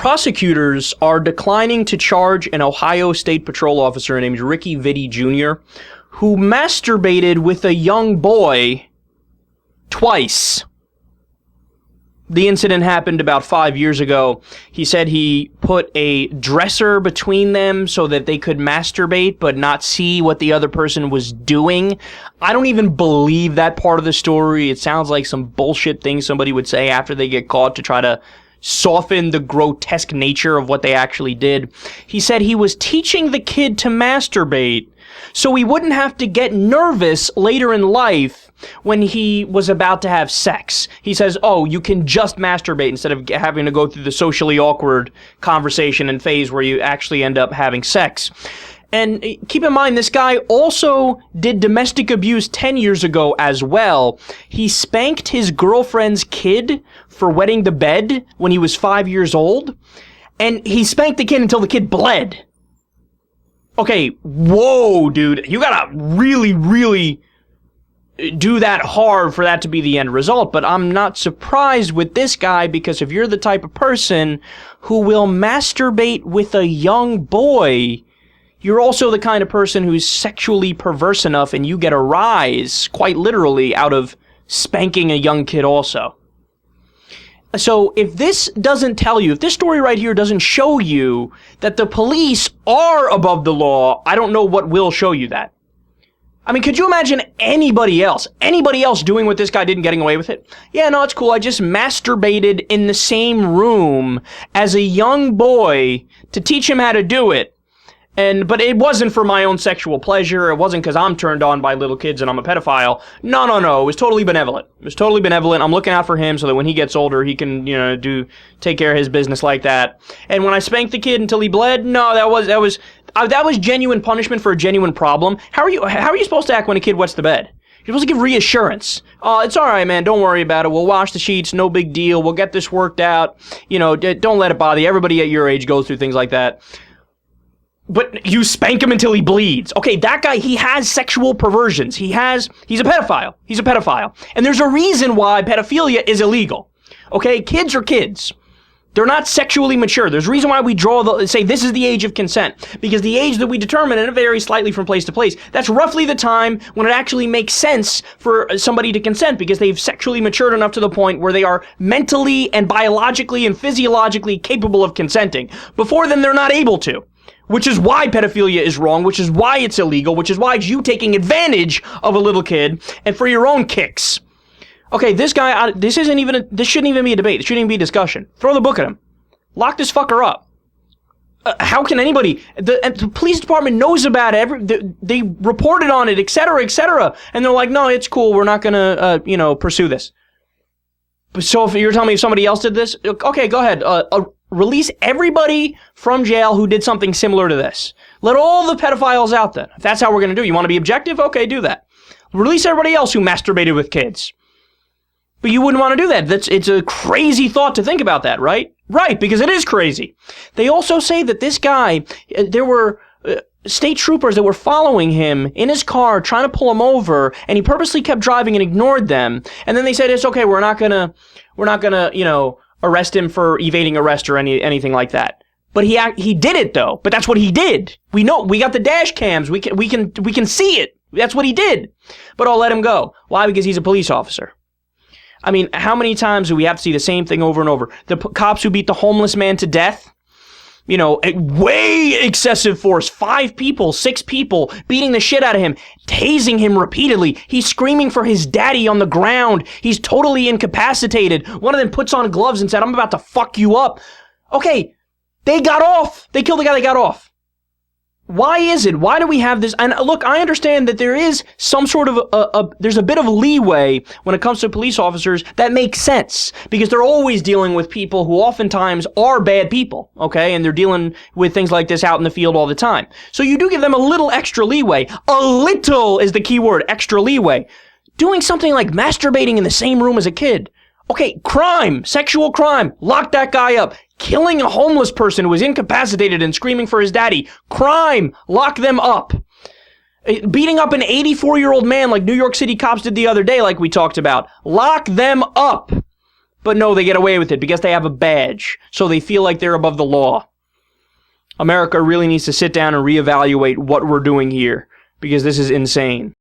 prosecutors are declining to charge an Ohio State Patrol officer named Ricky Vitte Jr., who masturbated with a young boy twice. The incident happened about 5 years ago. He said he put a dresser between them so that they could masturbate but not see what the other person was doing. I don't even believe that part of the story. It sounds like some bullshit thing somebody would say after they get caught to try to soften the grotesque nature of what they actually did. He said he was teaching the kid to masturbate so he wouldn't have to get nervous later in life when he was about to have sex. He says, oh, you can just masturbate instead of having to go through the socially awkward conversation and phase where you actually end up having sex. And keep in mind, this guy also did domestic abuse 10 years ago as well. He spanked his girlfriend's kid for wetting the bed when he was 5 years old. And he spanked the kid until the kid bled. Okay, whoa, dude. You gotta really, really do that hard for that to be the end result. But I'm not surprised with this guy, because if you're the type of person who will masturbate with a young boy, you're also the kind of person who's sexually perverse enough and you get a rise, quite literally, out of spanking a young kid also. So if this doesn't tell you, if this story right here doesn't show you that the police are above the law, I don't know what will show you that. I mean, could you imagine anybody else doing what this guy did and getting away with it? Yeah, no, it's cool. I just masturbated in the same room as a young boy to teach him how to do it. But it wasn't for my own sexual pleasure. It wasn't because I'm turned on by little kids and I'm a pedophile. No. It was totally benevolent. I'm looking out for him so that when he gets older, he can, take care of his business like that. And when I spanked the kid until he bled, no, that was genuine punishment for a genuine problem. How are you supposed to act when a kid wets the bed? You're supposed to give reassurance. Oh, it's all right, man. Don't worry about it. We'll wash the sheets. No big deal. We'll get this worked out. Don't let it bother you. Everybody at your age goes through things like that. But you spank him until he bleeds. Okay, that guy, he has sexual perversions. He's a pedophile. He's a pedophile. And there's a reason why pedophilia is illegal. Okay, kids are kids. They're not sexually mature. There's a reason why we say this is the age of consent. Because the age that we determine, and it varies slightly from place to place, that's roughly the time when it actually makes sense for somebody to consent, because they've sexually matured enough to the point where they are mentally and biologically and physiologically capable of consenting. Before then, they're not able to. Which is why pedophilia is wrong, which is why it's illegal, which is why it's you taking advantage of a little kid and for your own kicks. Okay, this guy, this shouldn't even be a debate. It shouldn't even be a discussion. Throw the book at him. Lock this fucker up. How can anybody, the police department knows about it, they reported on it, etc., and they're like, no, it's cool, we're not gonna, pursue this. So if you're telling me if somebody else did this, okay, go ahead, release everybody from jail who did something similar to this. Let all the pedophiles out then. If that's how we're going to do it. You want to be objective? Okay, do that. Release everybody else who masturbated with kids. But you wouldn't want to do that. It's a crazy thought to think about that, right? Right, because it is crazy. They also say that this guy, there were state troopers that were following him in his car, trying to pull him over, and he purposely kept driving and ignored them. And then they said, it's okay, we're not gonna, arrest him for evading arrest or anything like that. But he did it though. But that's what he did. We know, we got the dash cams. We can see it. That's what he did. But I'll let him go. Why? Because he's a police officer. I mean, how many times do we have to see the same thing over and over? The cops who beat the homeless man to death, way excessive force, 5 people, 6 people, beating the shit out of him, tasing him repeatedly. He's screaming for his daddy on the ground. He's totally incapacitated. One of them puts on gloves and said, I'm about to fuck you up. Okay, they got off. They killed the guy, they got off. Why is it? Why do we have this? And look, I understand that there is some sort of there's a bit of leeway when it comes to police officers that makes sense, because they're always dealing with people who oftentimes are bad people, okay? And they're dealing with things like this out in the field all the time. So you do give them a little extra leeway. A little is the key word, extra leeway. Doing something like masturbating in the same room as a kid. Okay, crime, sexual crime, lock that guy up. Killing a homeless person who was incapacitated and screaming for his daddy, crime, lock them up. Beating up an 84-year-old man like New York City cops did the other day, like we talked about, lock them up. But no, they get away with it because they have a badge, so they feel like they're above the law. America really needs to sit down and reevaluate what we're doing here, because this is insane.